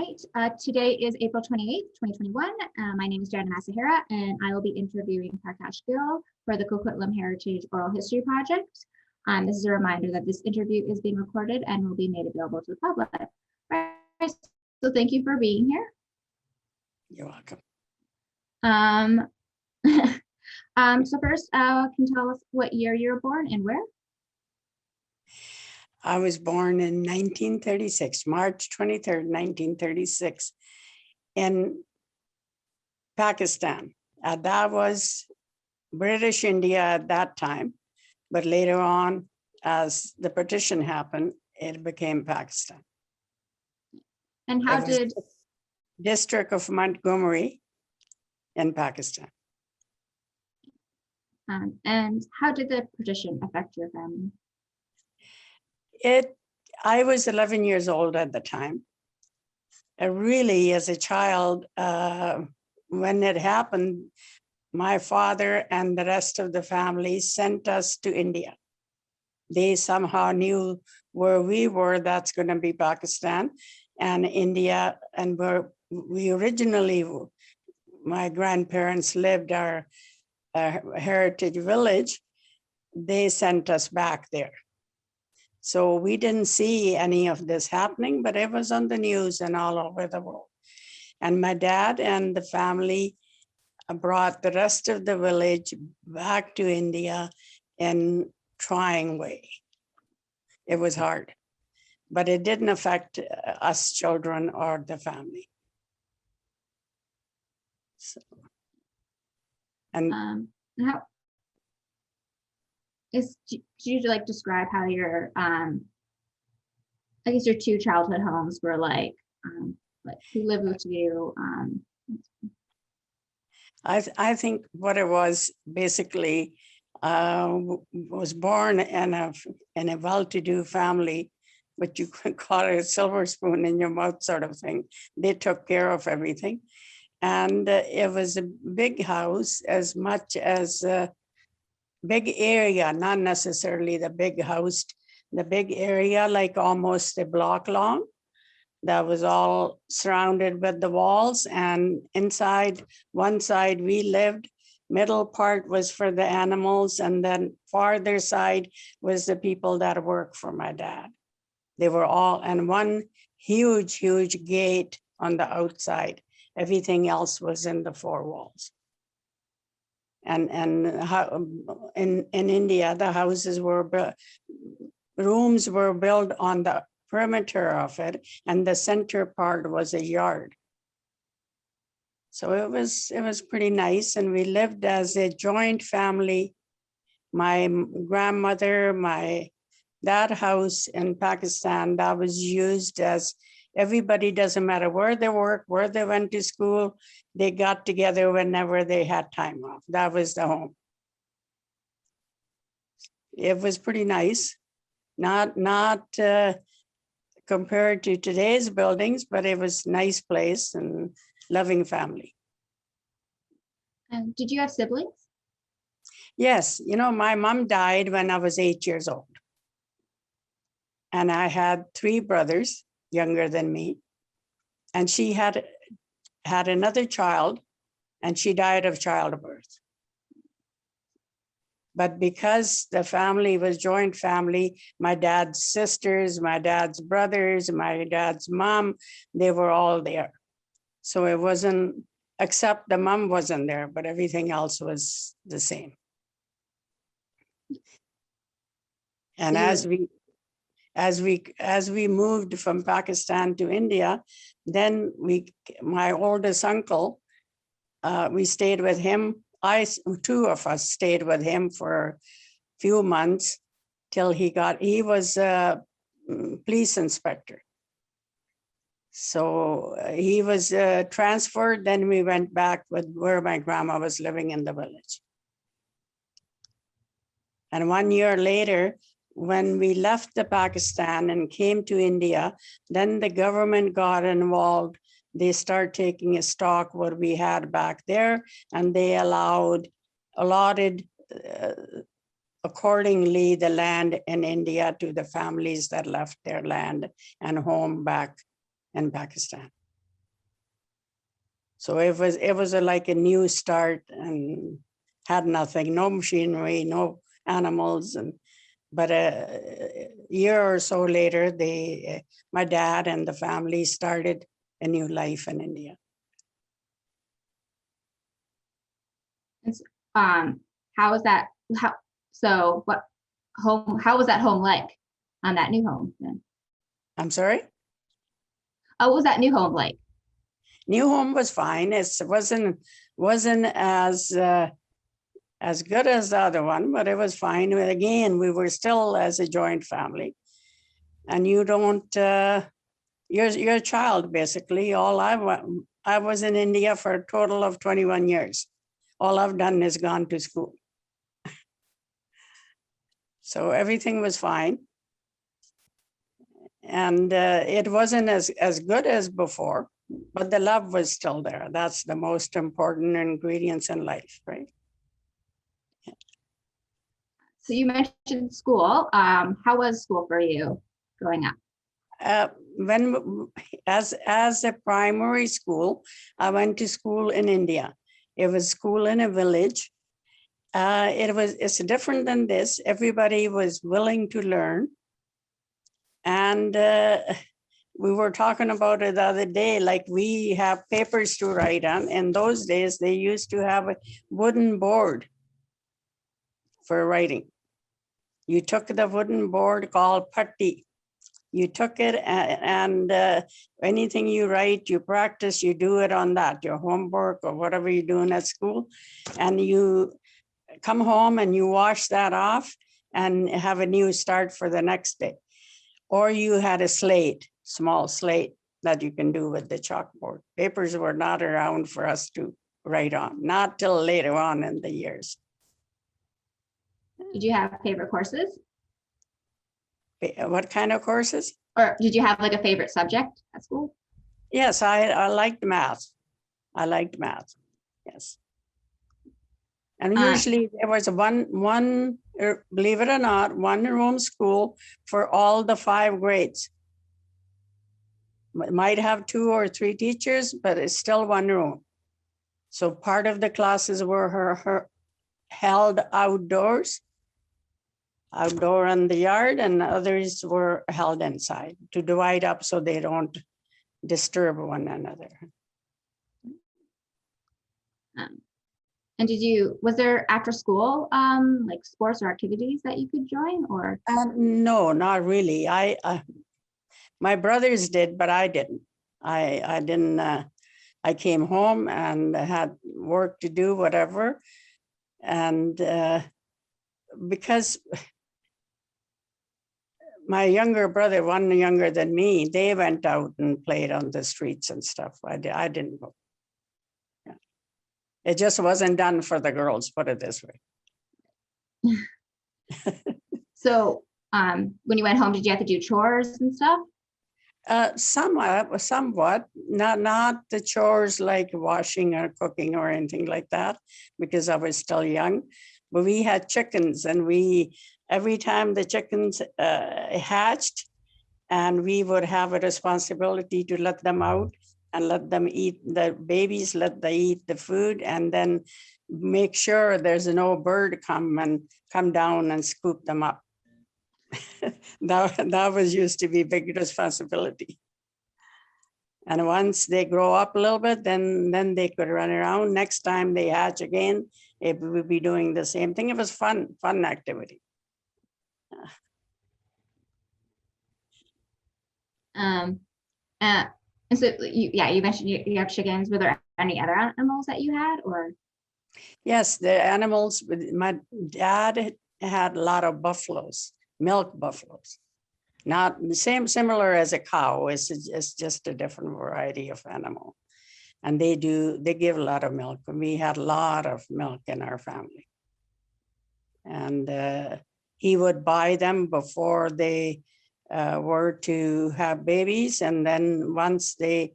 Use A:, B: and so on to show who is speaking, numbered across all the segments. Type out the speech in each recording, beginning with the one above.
A: right, today is April 28th, 2021. My name is Jana Masahara, and I will be interviewing Parkash Gill for the Coquitlam Heritage Oral History Project. This is a reminder that this interview is being recorded and will be made available to the public. Right, so thank you for being here.
B: You're welcome.
A: So first, can you tell us what year you were born and where?
B: I was born in 1936, March 23rd, 1936, in Pakistan. That was British India at that time, but later on, as the partition happened, it became Pakistan.
A: And how did
B: District of Montgomery in Pakistan.
A: And how did the partition affect your family?
B: I was 11 years old at the time. Really, as a child, when it happened, my father and the rest of the family sent us to India. They somehow knew where we were, that's going to be Pakistan and India. And where we originally, my grandparents lived our heritage village, they sent us back there. So we didn't see any of this happening, but it was on the news and all over the world. And my dad and the family brought the rest of the village back to India in trying way. It was hard, but it didn't affect us children or the family. So, and
A: how could you like describe how your I guess your two childhood homes were like who lived with you?
B: I think what it was basically was born in a well-to-do family, but you could call it a silver spoon in your mouth sort of thing. They took care of everything. And it was a big house, as much as a big area, not necessarily the big house, the big area, like almost a block long, that was all surrounded with the walls. And inside, one side we lived, middle part was for the animals, and then farther side was the people that worked for my dad. They were all, and one huge, huge gate on the outside. Everything else was in the four walls. And in India, the houses were, rooms were built on the perimeter of it, and the center part was a yard. So it was pretty nice, and we lived as a joint family. My grandmother, that house in Pakistan, that was used as everybody, doesn't matter where they work, where they went to school, they got together whenever they had time off. That was the home. It was pretty nice, not compared to today's buildings, but it was a nice place and loving family.
A: And did you have siblings?
B: Yes, my mom died when I was 8 years old. And I had 3 brothers younger than me. And she had another child, and she died of childbirth. But because the family was joint family, my dad's sisters, my dad's brothers, my dad's mom, they were all there. So it wasn't, except the mom wasn't there, but everything else was the same. And as we moved from Pakistan to India, then my oldest uncle, we stayed with him. 2 of us stayed with him for a few months till he was a police inspector. So he was transferred, then we went back with where my grandma was living in the village. And 1 year later, when we left the Pakistan and came to India, then the government got involved. They started taking a stock what we had back there, and they allotted accordingly the land in India to the families that left their land and home back in Pakistan. So it was like a new start, and had nothing, no machinery, no animals. But a year or so later, my dad and the family started a new life in India.
A: How was that? So what home? How was that home like on that new home then?
B: I'm sorry?
A: What was that new home like?
B: New home was fine. It wasn't as good as the other one, but it was fine. Again, we were still as a joint family. And you don't, you're a child, basically. I was in India for a total of 21 years. All I've done is gone to school. So everything was fine. And it wasn't as good as before, but the love was still there. That's the most important ingredients in life, right?
A: So you mentioned school. How was school for you growing up?
B: As a primary school, I went to school in India. It was school in a village. It's different than this. Everybody was willing to learn. And we were talking about it the other day, like we have papers to write on. In those days, they used to have a wooden board for writing. You took the wooden board called patti. You took it and anything you write, you practice, you do it on that, your homework or whatever you're doing at school. And you come home and you wash that off and have a new start for the next day. Or you had a slate, small slate that you can do with the chalkboard. Papers were not around for us to write on, not till later on in the years.
A: Did you have favorite courses?
B: What kind of courses?
A: Or did you have like a favorite subject at school?
B: Yes, I liked math. I liked math, yes. And usually there was one, believe it or not, one room school for all the 5 grades. Might have 2 or 3 teachers, but it's still one room. So part of the classes were held outdoor in the yard, and others were held inside to divide up so they don't disturb one another.
A: And was there after school like sports or activities that you could join, or?
B: No, not really. My brothers did, but I didn't. I didn't. I came home and had work to do, whatever, and because my younger brother, one younger than me, they went out and played on the streets and stuff. I didn't go. Yeah. It just wasn't done for the girls, put it this way.
A: So when you went home, did you have to do chores and stuff?
B: Somewhat, not the chores like washing or cooking or anything like that, because I was still young. But we had chickens, and every time the chickens hatched, and we would have a responsibility to let them out and let them eat the babies, let them eat the food, and then make sure there's no bird come down and scoop them up. that was used to be big responsibility. And once they grow up a little bit, then they could run around. Next time they hatch again, it would be doing the same thing. It was fun activity.
A: And so you mentioned you have chickens. Were there any other animals that you had, or?
B: Yes, the animals. My dad had a lot of buffaloes, milk buffaloes. Not the similar as a cow. It's just a different variety of animal. And they give a lot of milk. We had a lot of milk in our family. And he would buy them before they were to have babies. And then once they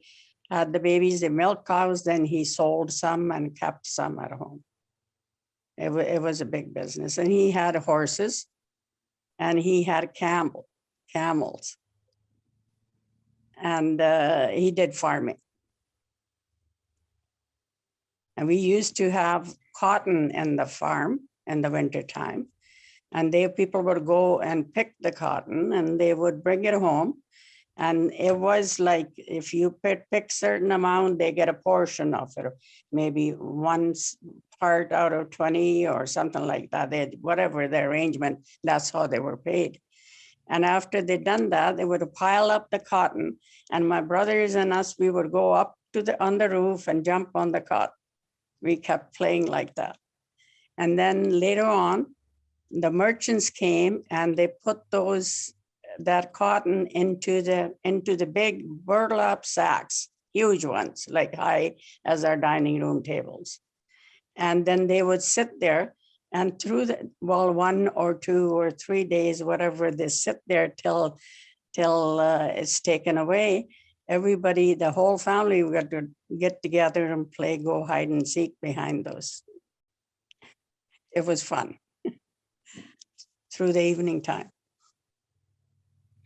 B: had the babies, the milk cows, then he sold some and kept some at home. It was a big business. And he had horses, and he had camels. And he did farming. And we used to have cotton in the farm in the wintertime. And people would go and pick the cotton and they would bring it home. And it was like, if you pick certain amount, they get a portion of it, maybe one part out of 20 or something like that. Whatever the arrangement, that's how they were paid. And after they'd done that, they would pile up the cotton. And my brothers and us, we would go up on the roof and jump on the cotton. We kept playing like that. And then later on, the merchants came and they put that cotton into the big burlap sacks, huge ones, like high as our dining room tables. And then they would sit there and through 1 or 2 or 3 days, whatever, they sit there till it's taken away. Everybody, the whole family, we got to get together and play, go hide and seek behind those. It was fun through the evening time.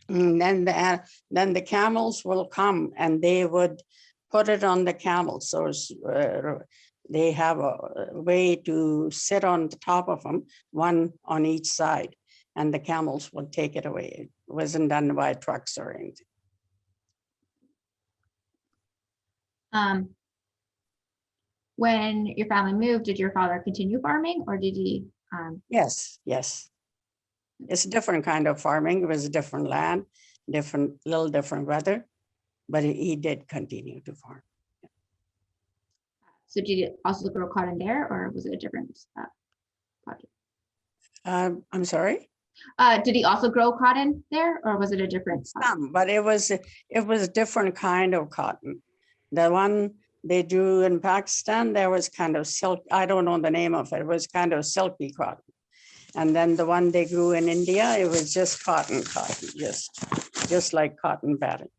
B: And then the camels will come and they would put it on the camels. So they have a way to sit on the top of them, one on each side, and the camels would take it away. It wasn't done by trucks or anything.
A: When your family moved, did your father continue farming or did he?
B: Yes. It's a different kind of farming. It was a different land, little different weather, but he did continue to farm.
A: So did you also grow cotton there or was it a different project?
B: I'm sorry?
A: Did he also grow cotton there or was it a different?
B: Some, but it was a different kind of cotton. The one they drew in Pakistan, there was kind of silk. I don't know the name of it. It was kind of silky cotton. And then the one they grew in India, it was just cotton, just like cotton batting.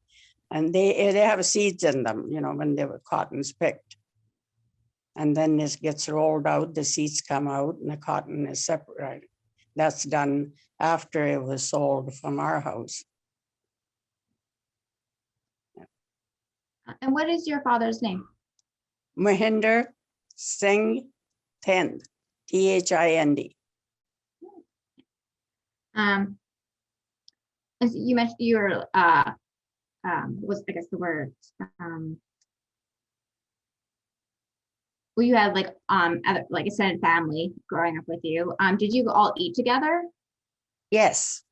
B: And they have seeds in them, when they were cottons picked. And then this gets rolled out, the seeds come out and the cotton is separated. That's done after it was sold from our house.
A: And what is your father's name?
B: Mahinder Singh Thind, Thind.
A: And so you mentioned you were was I guess the word well, you had like extended family growing up with you. Did you all eat together?
B: Yes.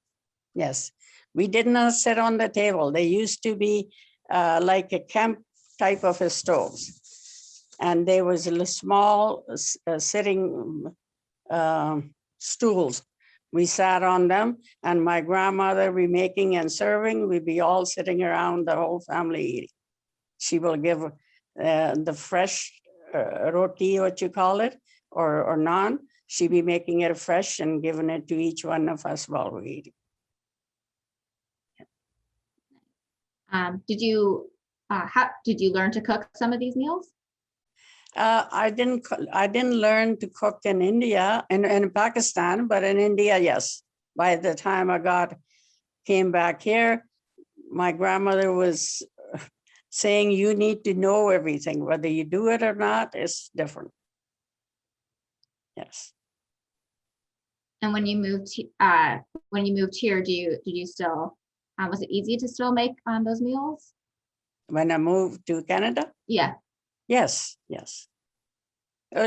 B: We did not sit on the table. They used to be like a camp type of a stoves. And there was a small sitting stools. We sat on them and my grandmother be making and serving. We'd be all sitting around, the whole family eating. She will give the fresh roti, what you call it, or naan. She'd be making it fresh and giving it to each one of us while we're eating.
A: Did you learn to cook some of these meals?
B: I didn't learn to cook in India and in Pakistan, but in India, yes. By the time I came back here, my grandmother was saying, you need to know everything, whether you do it or not, it's different. Yes.
A: And when you moved here, did you still, was it easy to still make those meals?
B: When I moved to Canada?
A: Yeah.
B: Yes.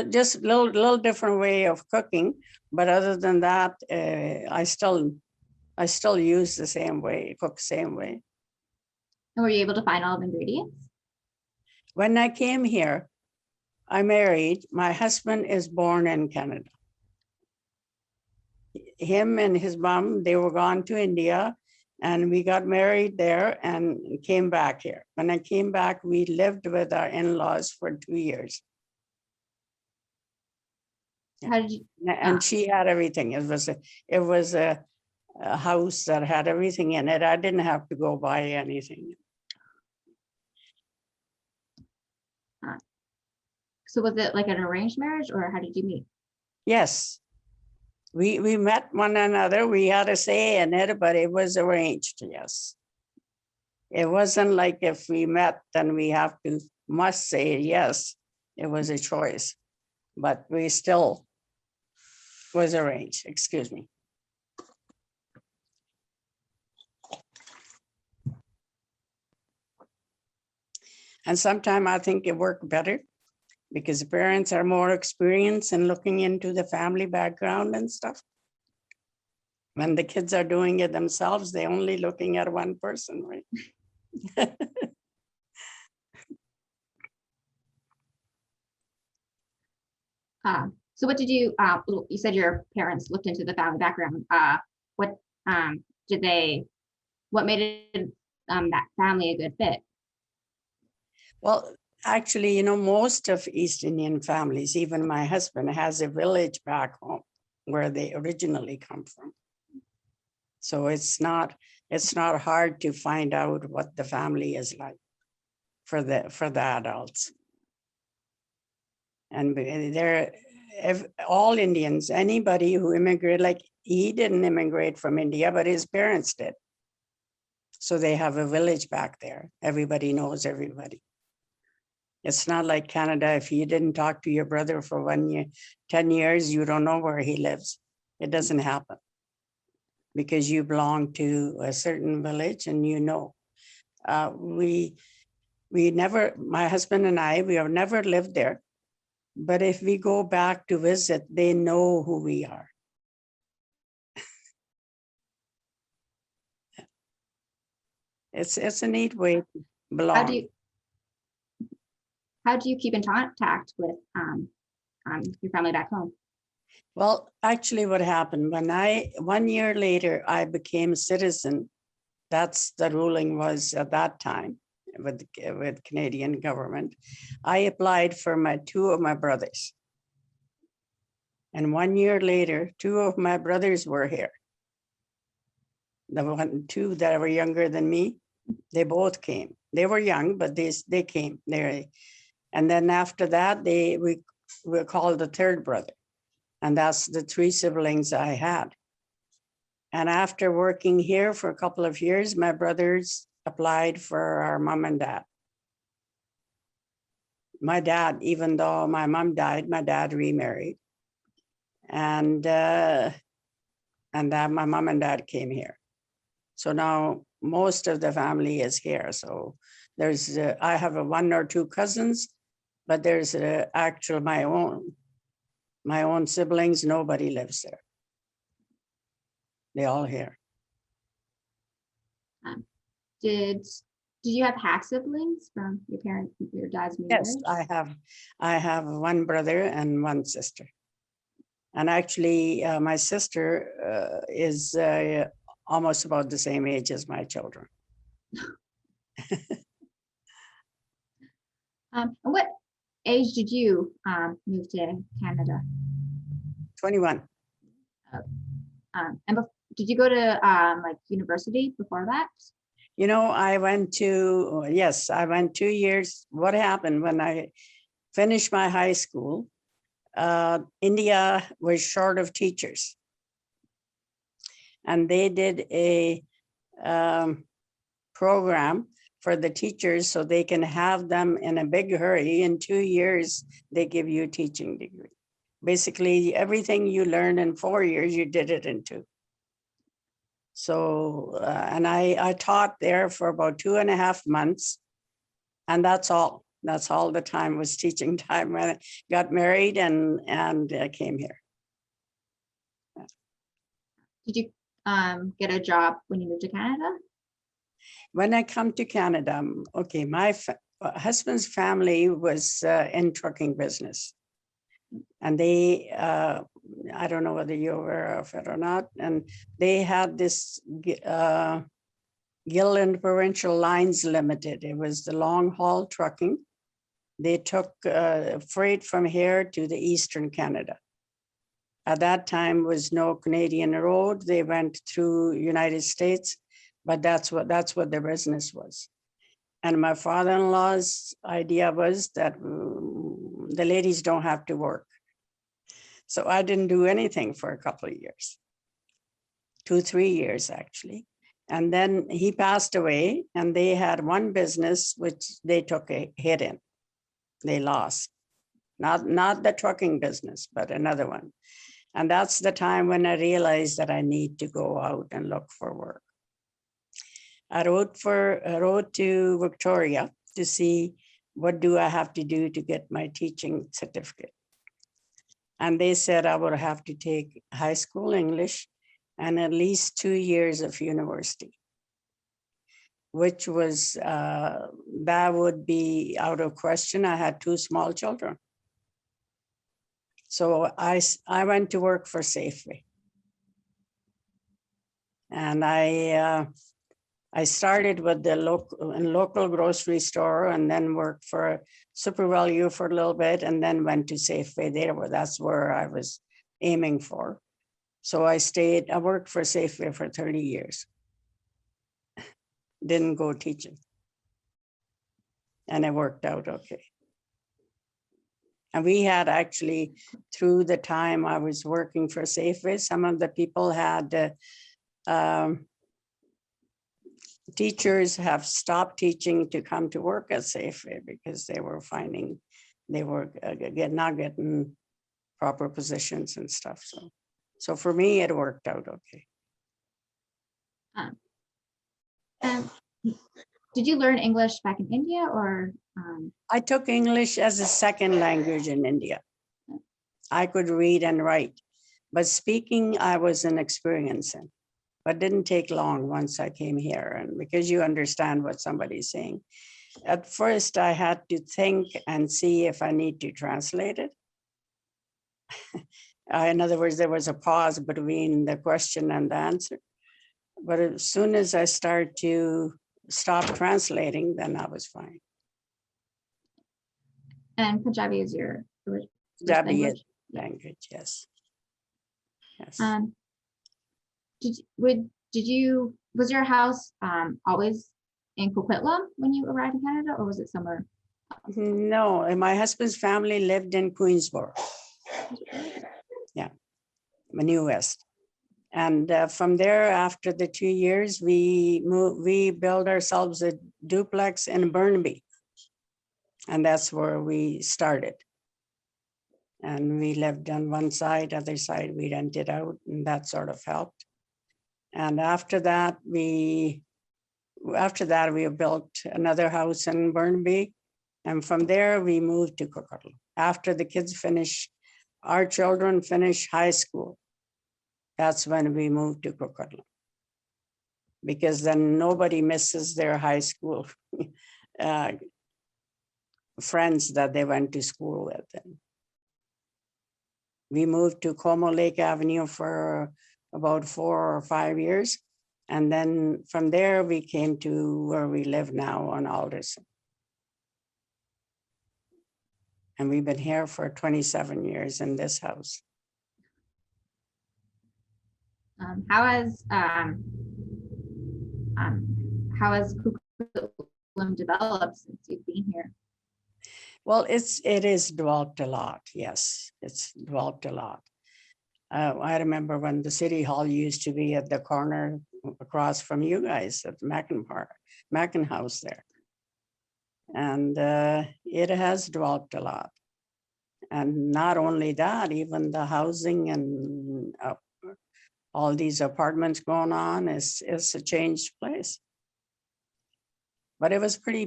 B: Just a little different way of cooking, but other than that, I still use the same way, cook the same way.
A: And were you able to find all the ingredients?
B: When I came here, I married. My husband is born in Canada. Him and his mom, they were gone to India and we got married there and came back here. When I came back, we lived with our in-laws for 2 years.
A: How did you?
B: And she had everything. It was a house that had everything in it. I didn't have to go buy anything.
A: So was it like an arranged marriage or how did you meet?
B: Yes. We met one another. We had a say in it, but it was arranged, yes. It wasn't like if we met, then we must say yes. It was a choice, but we still was arranged, excuse me. And sometimes I think it worked better because the parents are more experienced in looking into the family background and stuff. When the kids are doing it themselves, they're only looking at one person, right?
A: So what did you said your parents looked into the family background. What did they, what made it that family a good fit?
B: Well, actually, most of East Indian families, even my husband has a village back home where they originally come from. So it's not hard to find out what the family is like for the adults. And they're all Indians, anybody who immigrated, like he didn't immigrate from India, but his parents did. So they have a village back there. Everybody knows everybody. It's not like Canada. If you didn't talk to your brother for 1 year, 10 years, you don't know where he lives. It doesn't happen because you belong to a certain village and we never, my husband and I, we have never lived there. But if we go back to visit, they know who we are. It's a neat way to belong.
A: How do you keep in contact with your family back home?
B: Well, actually what happened when 1 year later, I became a citizen. That's the ruling was at that time with Canadian government. I applied for two of my brothers. And 1 year later, two of my brothers were here. The two that were younger than me, they both came. They were young, but they came. And then after that, we were called the third brother. And that's the three siblings I had. And after working here for a couple of years, my brothers applied for our mom and dad. My dad, even though my mom died, my dad remarried. And that my mom and dad came here. So now most of the family is here. So there's, I have one or two cousins, but there's actual my own siblings, nobody lives there. They all here.
A: Did you have half siblings from your dad's marriage?
B: Yes, I have one brother and one sister. And actually my sister is almost about the same age as my children.
A: What age did you move to Canada?
B: 21.
A: And did you go to like university before that?
B: I went 2 years. What happened when I finished my high school? India was short of teachers. And they did a program for the teachers so they can have them in a big hurry. In 2 years, they give you a teaching degree. Basically, everything you learn in 4 years, you did it in 2. So, and I taught there for about 2.5 months. And that's all. That's all the time was teaching time when I got married and came here.
A: Did you get a job when you moved to Canada?
B: When I come to Canada, okay, my husband's family was in trucking business. And they, I don't know whether you're aware of it or not, and they had this Gill and Provincial Lines Limited. It was the long haul trucking. They took freight from here to the Eastern Canada. At that time was no Canadian road. They went through United States, but that's what their business was. And my father-in-law's idea was that the ladies don't have to work. So I didn't do anything for a couple of years, 2-3 years actually. And then he passed away and they had one business which they took a hit in. They lost. not the trucking business, but another one. And that's the time when I realized that I need to go out and look for work. I wrote to Victoria to see what do I have to do to get my teaching certificate. And they said I would have to take high school English and at least 2 years of university, which was, that would be out of question. I had 2 small children. So I went to work for Safeway. And I started with the local grocery store and then worked for Super Value for a little bit and then went to Safeway. That's where I was aiming for. So I worked for Safeway for 30 years. Didn't go teaching. And it worked out okay. And we had actually, through the time I was working for Safeway, some of the people had, teachers have stopped teaching to come to work at Safeway because they were finding they were not getting proper positions and stuff. So for me, it worked out okay.
A: And did you learn English back in India or?
B: I took English as a second language in India. I could read and write, but speaking I was inexperienced in, but didn't take long once I came here. And because you understand what somebody's saying, at first I had to think and see if I need to translate it. In other words, there was a pause between the question and the answer. But as soon as I start to stop translating, then I was fine.
A: And Punjabi is your first
B: Punjabi
A: language?
B: Language, yes. Yes.
A: Was your house always in Coquitlam when you arrived in Canada, or was it somewhere else?
B: No, and my husband's family lived in Queensborough. Yeah, New West. And from there, after the 2 years, we built ourselves a duplex in Burnaby. And that's where we started. And we lived on one side, other side, we rented out, and that sort of helped. And after that, we built another house in Burnaby. And from there, we moved to Coquitlam. After the kids our children finished high school, that's when we moved to Coquitlam. Because then nobody misses their high school friends that they went to school with. And we moved to Como Lake Avenue for about 4 or 5 years. And then from there, we came to where we live now on Alderson. And we've been here for 27 years in this house.
A: How has Coquitlam developed since you've been here?
B: Well, it is developed a lot. Yes, it's developed a lot. I remember when the city hall used to be at the corner across from you guys at the Mackin House there. And it has developed a lot. And not only that, even the housing and all these apartments going on is a changed place. But it was pretty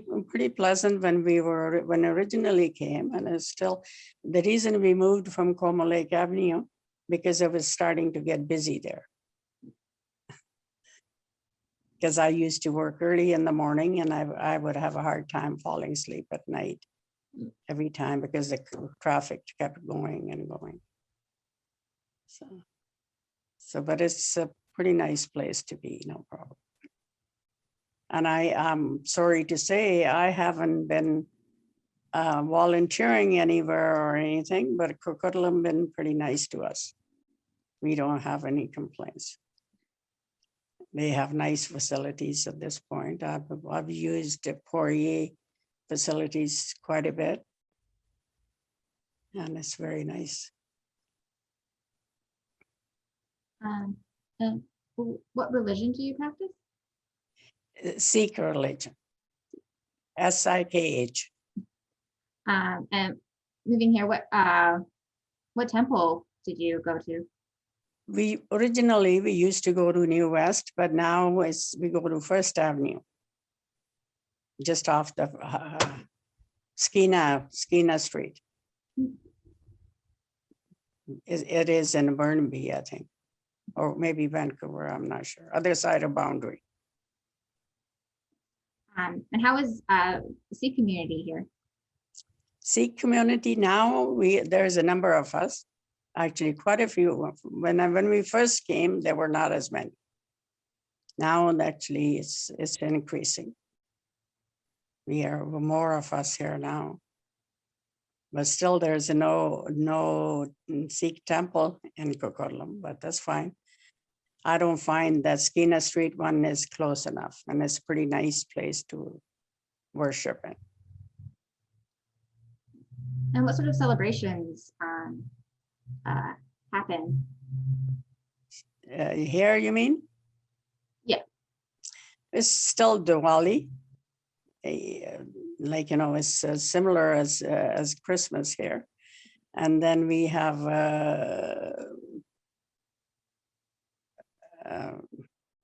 B: pleasant when originally came, and it's still the reason we moved from Como Lake Avenue because it was starting to get busy there. Because I used to work early in the morning and I would have a hard time falling asleep at night every time because the traffic kept going and going. So, but it's a pretty nice place to be, no problem. And I am sorry to say I haven't been volunteering anywhere or anything, but Coquitlam been pretty nice to us. We don't have any complaints. They have nice facilities at this point. I've used the Poirier facilities quite a bit. And it's very nice.
A: And what religion do you practice?
B: Sikh religion, S-I-K-H.
A: And moving here, what temple did you go to?
B: We originally used to go to New West, but now we go to First Avenue, just off the Skeena Street. It is in Burnaby, I think, or maybe Vancouver, I'm not sure. Other side of boundary.
A: And how is the Sikh community here?
B: Sikh community now, there's a number of us, actually quite a few. When we first came, there were not as many. Now actually it's increasing. We are more of us here now. But still there's no Sikh temple in Coquitlam, but that's fine. I don't find that Skeena Street one is close enough, and it's a pretty nice place to worship in.
A: And what sort of celebrations happen?
B: Here, you mean?
A: Yeah.
B: It's still Diwali. Like, it's similar as Christmas here. And then we have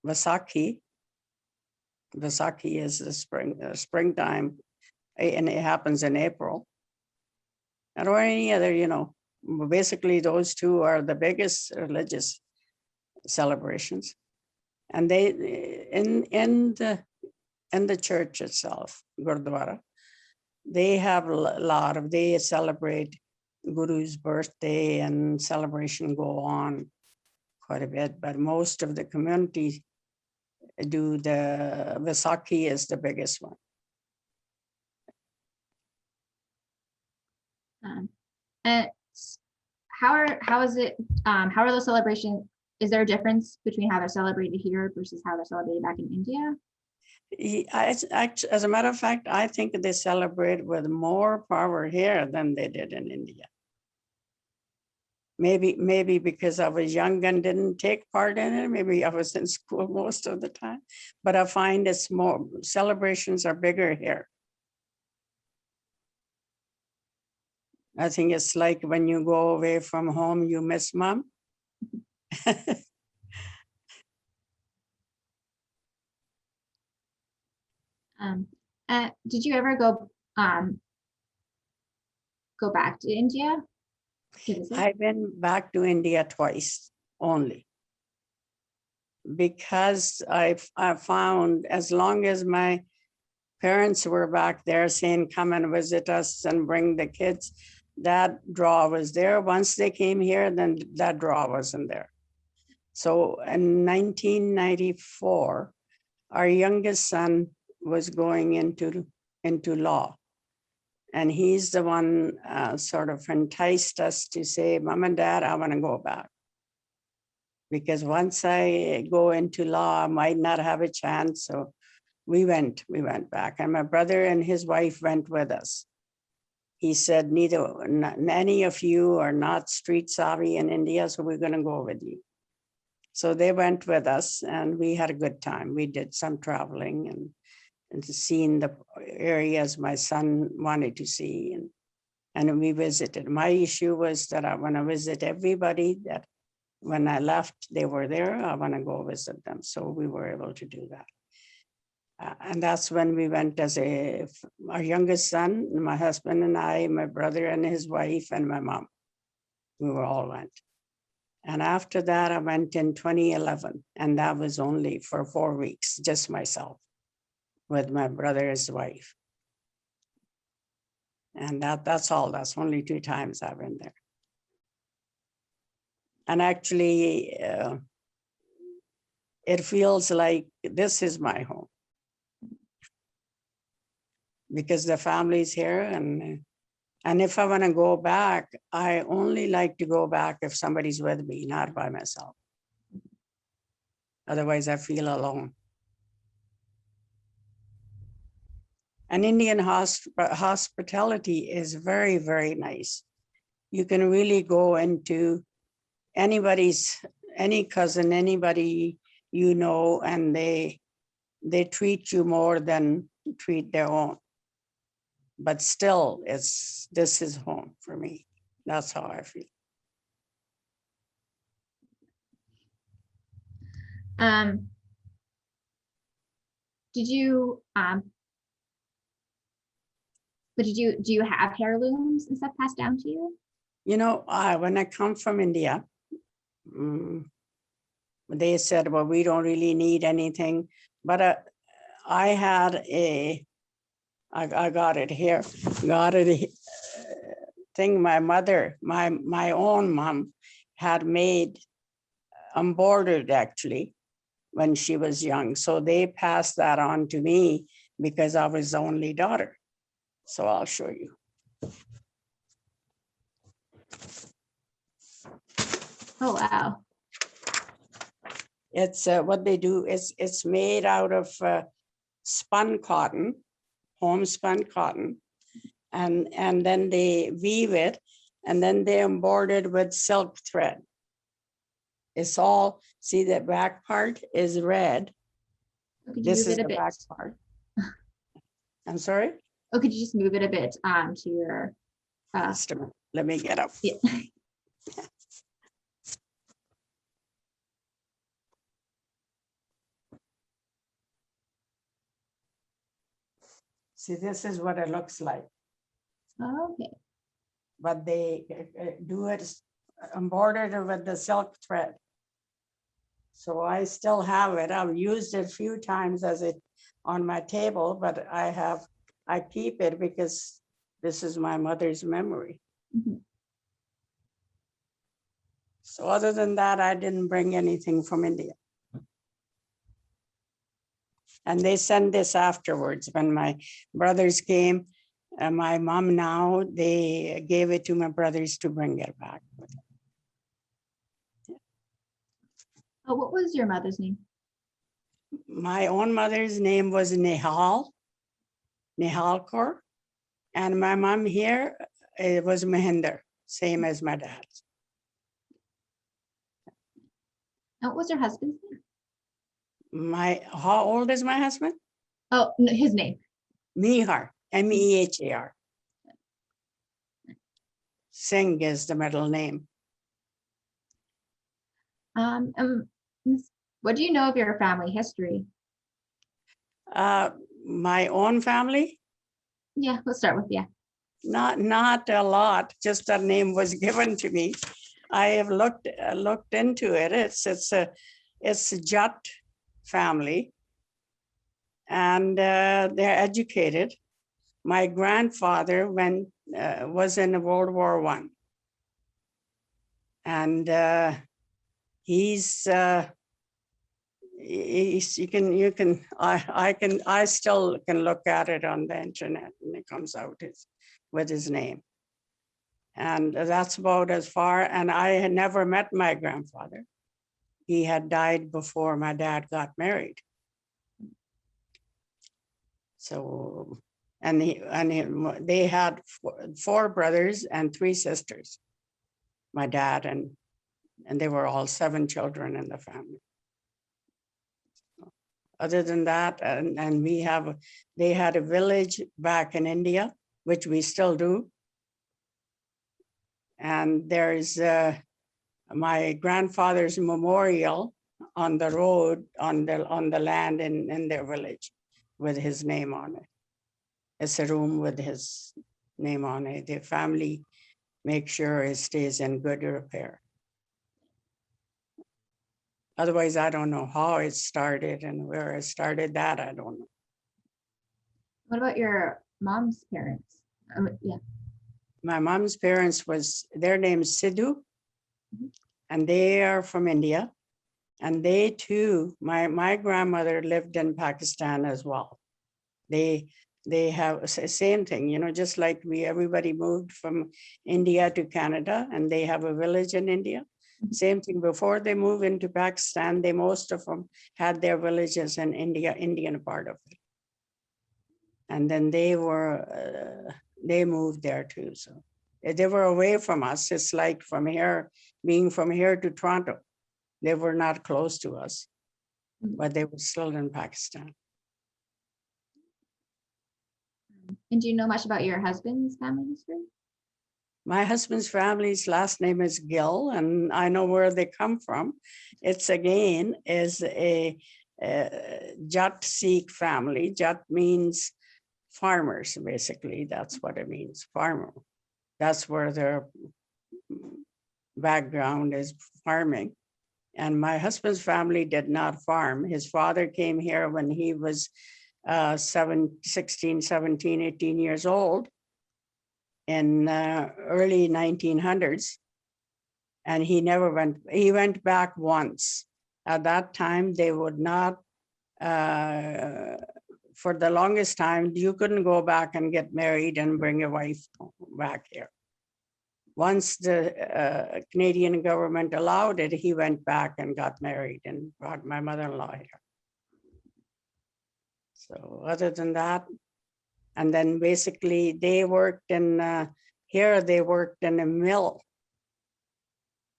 B: Vaisakhi. Vaisakhi is the springtime, and it happens in April. And or any other, basically those two are the biggest religious celebrations. And they in the church itself, Gurdwara, they have they celebrate Guru's birthday, and celebration go on quite a bit, but most of the community do the Vaisakhi is the biggest one.
A: And how are those celebrations? Is there a difference between how they're celebrated here versus how they're celebrated back in India?
B: As a matter of fact, I think they celebrate with more power here than they did in India. Maybe because I was young and didn't take part in it. Maybe I was in school most of the time, but I find it's more, celebrations are bigger here. I think it's like when you go away from home, you miss mom.
A: Did you ever go back to India?
B: I've been back to India twice only, because I found as long as my parents were back there saying, come and visit us and bring the kids, that draw was there. Once they came here, then that draw wasn't there. So in 1994, our youngest son was going into law. And he's the one sort of enticed us to say, Mom and Dad, I want to go back. Because once I go into law, I might not have a chance. So we went back. And my brother and his wife went with us. He said, any of you are not street savvy in India, so we're going to go with you. So they went with us, and we had a good time. We did some traveling and seeing the areas my son wanted to see, and we visited. My issue was that I want to visit everybody that when I left, they were there. I want to go visit them. So we were able to do that. And that's when we went as our youngest son, my husband and I, my brother and his wife, and my mom. We all went. And after that, I went in 2011, and that was only for 4 weeks, just myself, with my brother's wife. And that's all. That's only 2 times I've been there. And actually, it feels like this is my home, because the family's here. And if I want to go back, I only like to go back if somebody's with me, not by myself. Otherwise, I feel alone. And Indian hospitality is very, very nice. You can really go into any cousin, anybody you know, and they treat you more than treat their own. but still this is home for me. That's how I feel.
A: Did you but do you have heirlooms and stuff passed down to you?
B: You know, when I come from India, they said, well, we don't really need anything, but I had I got it here, thing my mother, my own mom had made embroidered actually when she was young. So they passed that on to me because I was the only daughter. So I'll show you.
A: Oh, wow.
B: It's what they do is it's made out of spun cotton, homespun cotton, and then they weave it, and then they embroider it with silk thread. It's all, see the back part is red. This is the back part. I'm sorry?
A: Oh, could you just move it a bit to your
B: Just a minute. Let me get up.
A: Yeah.
B: See, this is what it looks like.
A: Okay.
B: But they do it embroidered with the silk thread. So I still have it. I've used it a few times as it on my table, but I keep it because this is my mother's memory.
A: Mm-hmm.
B: So other than that, I didn't bring anything from India. And they send this afterwards. When my brothers came, my mom now, they gave it to my brothers to bring it back.
A: Oh, what was your mother's name?
B: My own mother's name was Nihal Kaur. And my mom here, it was Mahinder, same as my dad's.
A: And what was your husband's name?
B: How old is my husband?
A: Oh, no, his name.
B: Mehar, Mehar. Singh is the middle name.
A: What do you know of your family history?
B: My own family?
A: Yeah, let's start with, yeah.
B: Not a lot, just that name was given to me. I have looked into it. It's a Jat family, and they're educated. My grandfather was in World War I, and I still can look at it on the internet, and it comes out with his name. And that's about as far. And I had never met my grandfather. He had died before my dad got married. So, they had four brothers and three sisters, my dad, and they were all 7 children in the family. Other than that, and they had a village back in India, which we still do. And there's my grandfather's memorial on the road, on the land in their village with his name on it. It's a room with his name on it. The family make sure it stays in good repair. Otherwise, I don't know how it started and where it started. That I don't know.
A: What about your mom's parents? Yeah.
B: My mom's parents their name is Sidhu, and they are from India. And they too, my grandmother lived in Pakistan as well. They have the same thing, just like everybody moved from India to Canada, and they have a village in India. Same thing, before they moved into Pakistan, most of them had their villages in India, Indian part of it. And then they moved there too. So they were away from us. It's like being from here to Toronto. They were not close to us, but they were still in Pakistan.
A: And do you know much about your husband's family history?
B: My husband's family's last name is Gill, and I know where they come from. It's again is a Jat Sikh family. Jat means farmers, basically. That's what it means, farmer. That's where their background is, farming. And my husband's family did not farm. His father came here when he was 16, 17, 18 years old in early 1900s. And he never went, he went back once. At that time, they would not, for the longest time, you couldn't go back and get married and bring your wife back here. Once the Canadian government allowed it, he went back and got married and brought my mother-in-law here. So other than that, and then basically they worked in, here they worked in a mill.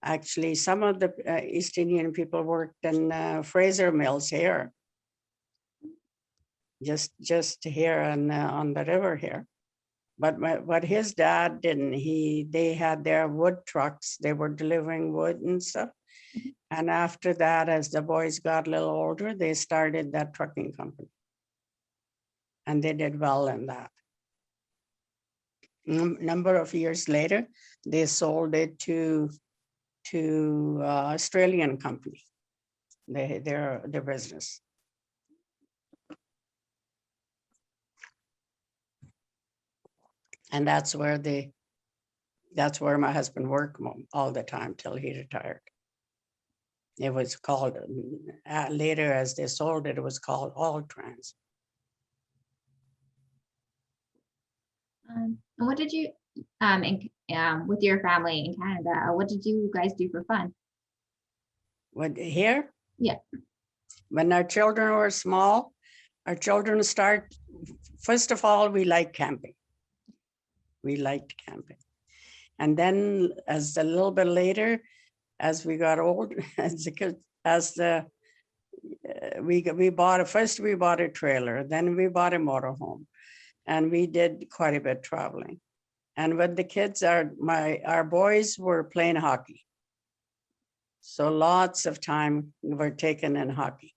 B: Actually, some of the East Indian people worked in Fraser Mills here. Just here and on the river here. But his dad didn't. They had their wood trucks. They were delivering wood and stuff. And after that, as the boys got a little older, they started that trucking company. And they did well in that. Number of years later, they sold it to Australian company. Their business. And that's where my husband worked all the time till he retired. It was called, later as they sold it, it was called All Trans.
A: And what did you, with your family in Canada, what did you guys do for fun?
B: What, here?
A: Yeah.
B: When our children were small, our children first of all, we liked camping. We liked camping. And then as a little bit later, as we got older, we bought a trailer, then we bought a motorhome, and we did quite a bit traveling. And with the kids, our boys were playing hockey. So lots of time were taken in hockey.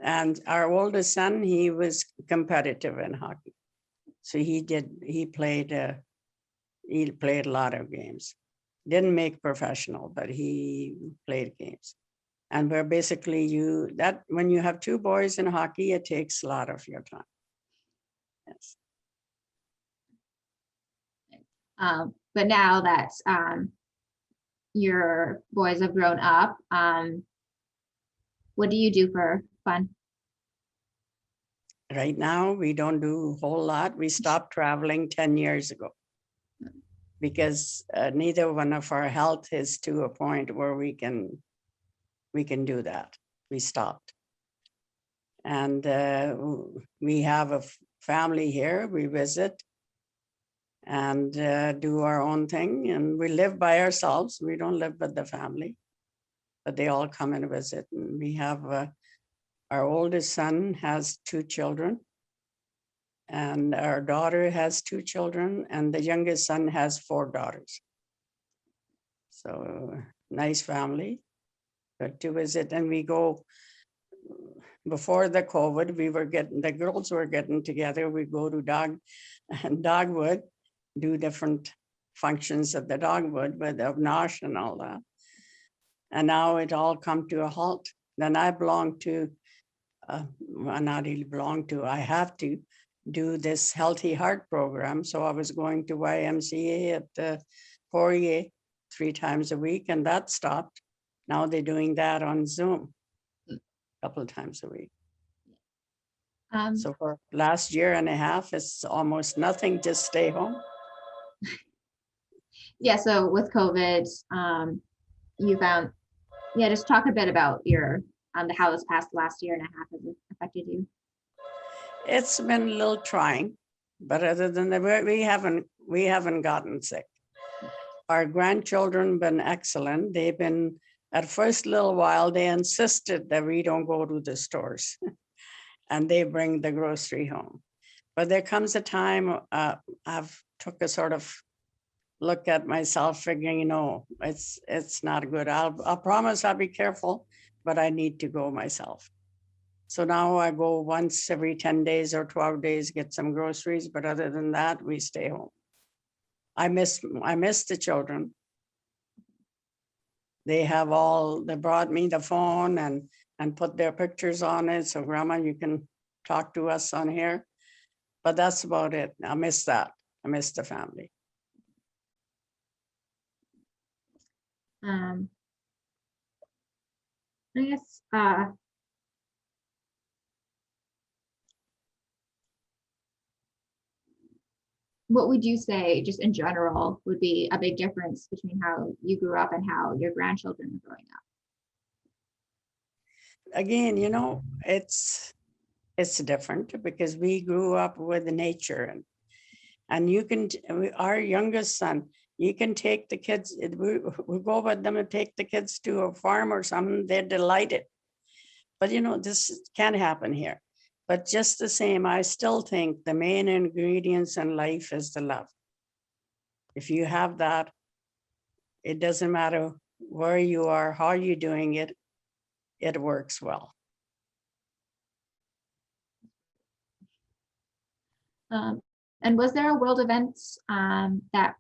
B: And our oldest son, he was competitive in hockey. So he played a lot of games. Didn't make professional, but he played games. And we're basically when you have two boys in hockey, it takes a lot of your time. Yes.
A: But now that your boys have grown up, what do you do for fun?
B: Right now, we don't do a whole lot. We stopped traveling 10 years ago because neither one of our health is to a point where we can do that. We stopped. And we have a family here. We visit and do our own thing. And we live by ourselves. We don't live with the family, but they all come and visit. And we have our oldest son has 2 children, and our daughter has 2 children, and the youngest son has 4 daughters. So nice family, good to visit. And we go, before the COVID, the girls were getting together. We go to Dogwood, do different functions at the Dogwood with Avnash and all that. And now it all come to a halt. Then I belong to, not really belong to, I have to do this Healthy Heart program. So I was going to YMCA at the Poirier 3 times a week, and that stopped. Now they're doing that on Zoom a couple of times a week. So for last year and a half, it's almost nothing, just stay home.
A: Yeah, so with COVID, you found, just talk a bit about your how this past last year and a half has affected you.
B: It's been a little trying, but other than that, we haven't gotten sick. Our grandchildren been excellent. They've been, at first little while, they insisted that we don't go to the stores and they bring the grocery home. But there comes a time I've took a sort of look at myself, figuring, it's not good. I'll promise I'll be careful, but I need to go myself. So now I go once every 10 days or 12 days, get some groceries. But other than that, we stay home. I miss the children. They brought me the phone and put their pictures on it. So Grandma, you can talk to us on here. But that's about it. I miss that. I miss the family.
A: I guess what would you say, just in general, would be a big difference between how you grew up and how your grandchildren are growing up?
B: Again, it's different because we grew up with nature, and our youngest son, you can take the kids, we go with them and take the kids to a farm or something, they're delighted. But this can't happen here. But just the same, I still think the main ingredients in life is the love. If you have that, it doesn't matter where you are, how you're doing it, it works well.
A: And was there a world event that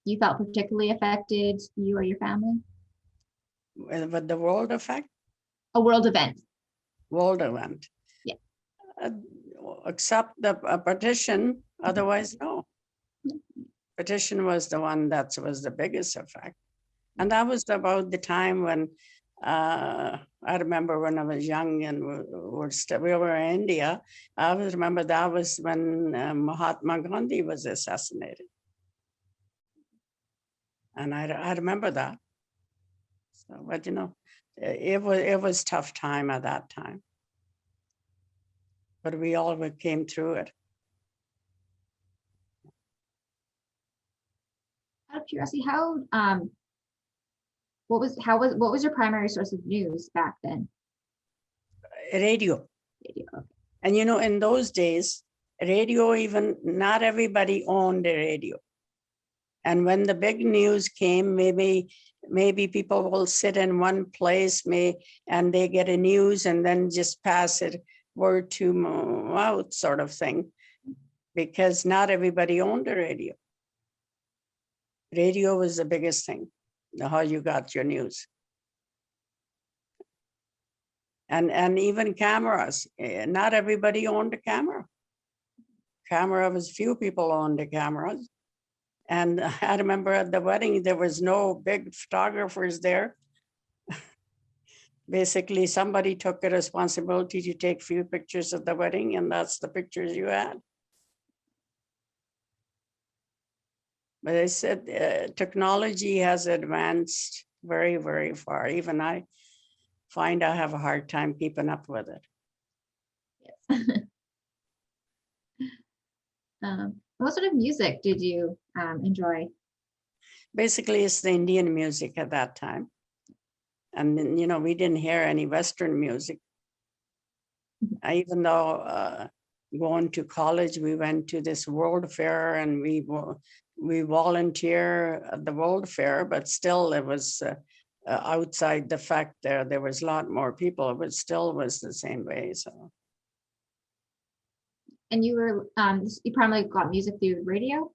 A: you felt particularly affected you or your family?
B: With the world effect?
A: A world event.
B: World event.
A: Yeah.
B: Except the partition, otherwise, no. Petition was the one that was the biggest effect. And that was about the time when I remember when I was young and we were in India. I always remember that was when Mahatma Gandhi was assassinated. And I remember that. So, but it was tough time at that time. But we all came through it.
A: Out of curiosity, what was your primary source of news back then?
B: Radio. And in those days, radio, even not everybody owned a radio. And when the big news came, maybe people will sit in one place and they get a news and then just pass it word to mouth sort of thing, because not everybody owned a radio. Radio was the biggest thing, how you got your news. And even cameras, not everybody owned a camera. Camera was few people owned the cameras. And I remember at the wedding, there was no big photographers there. Basically, somebody took the responsibility to take few pictures of the wedding, and that's the pictures you had. But I said, technology has advanced very, very far. Even I find I have a hard time keeping up with it.
A: Yes. What sort of music did you enjoy?
B: Basically, it's the Indian music at that time. And then, we didn't hear any Western music. Even though going to college, we went to this World Fair and we volunteer at the World Fair, but still it was outside the fact there was a lot more people, but still was the same way. So.
A: And you probably got music through radio?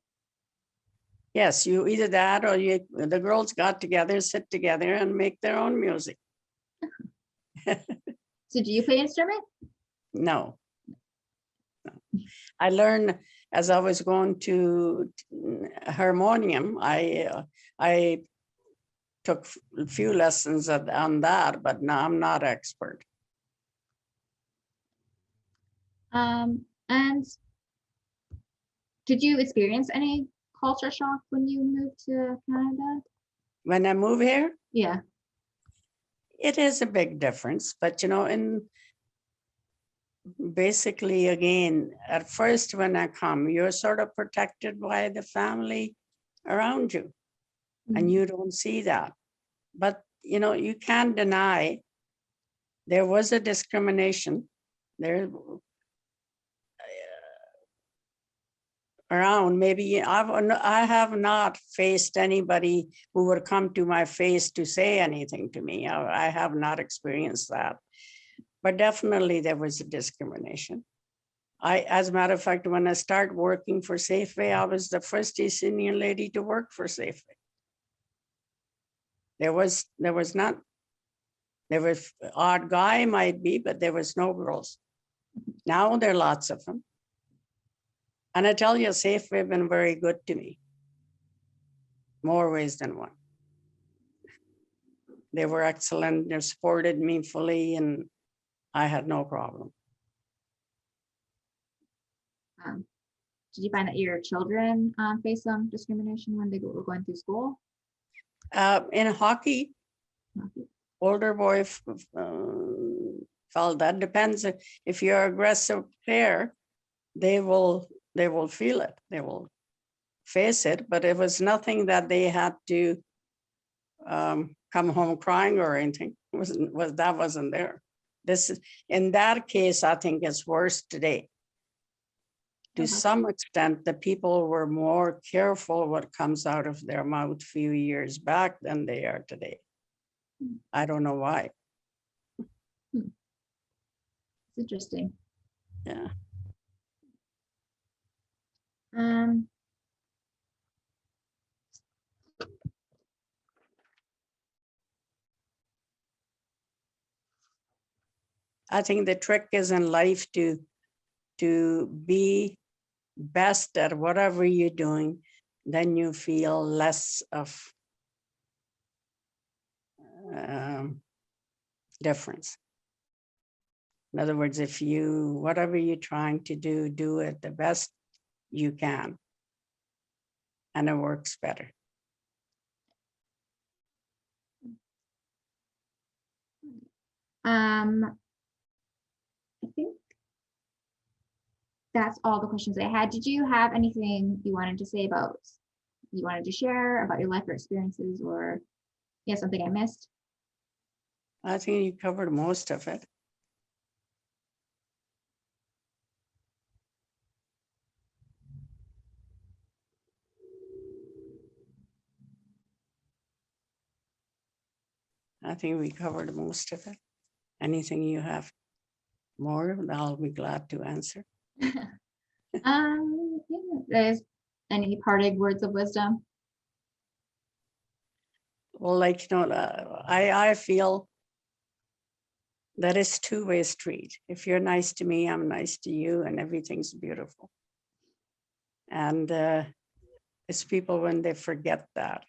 B: Yes, you either that or the girls got together, sit together and make their own music.
A: So do you play instrument?
B: No. I learned as I was going to harmonium. I took a few lessons on that, but no, I'm not expert.
A: And did you experience any culture shock when you moved to Canada?
B: When I move here?
A: Yeah.
B: It is a big difference, but basically, again, at first when I come, you're sort of protected by the family around you, and you don't see that. But you can't deny there was a discrimination there. around. Maybe I have not faced anybody who would come to my face to say anything to me. I have not experienced that. But definitely there was a discrimination. As a matter of fact, when I started working for Safeway, I was the first East Indian lady to work for Safeway. There was not. There was odd guy might be, but there was no girls. Now there are lots of them. And I tell you, Safeway have been very good to me. More ways than one. They were excellent. They supported me fully, and I had no problem.
A: Did you find that your children face some discrimination when they were going through school?
B: In hockey, older boy felt that depends. If you're an aggressive player, they will feel it. They will face it. But it was nothing that they had to come home crying or anything. That wasn't there. In that case, I think it's worse today. To some extent, the people were more careful what comes out of their mouth a few years back than they are today. I don't know why.
A: It's interesting.
B: Yeah. I think the trick is in life to be best at whatever you're doing, then you feel less of difference. In other words, if whatever you're trying to do it the best you can, and it works better.
A: I think that's all the questions I had. Did you have anything you wanted to say you wanted to share about your life or experiences, or something I missed?
B: I think you covered most of it. I think we covered most of it. Anything you have more, I'll be glad to answer.
A: There's any parting words of wisdom?
B: Well, I feel that it's two-way street. If you're nice to me, I'm nice to you, and everything's beautiful. And it's people when they forget that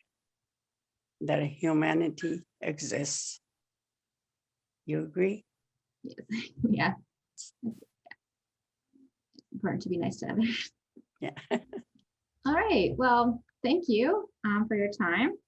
B: humanity exists. You agree?
A: Yeah. It's important to be nice to others.
B: Yeah.
A: All right. Well, thank you for your time.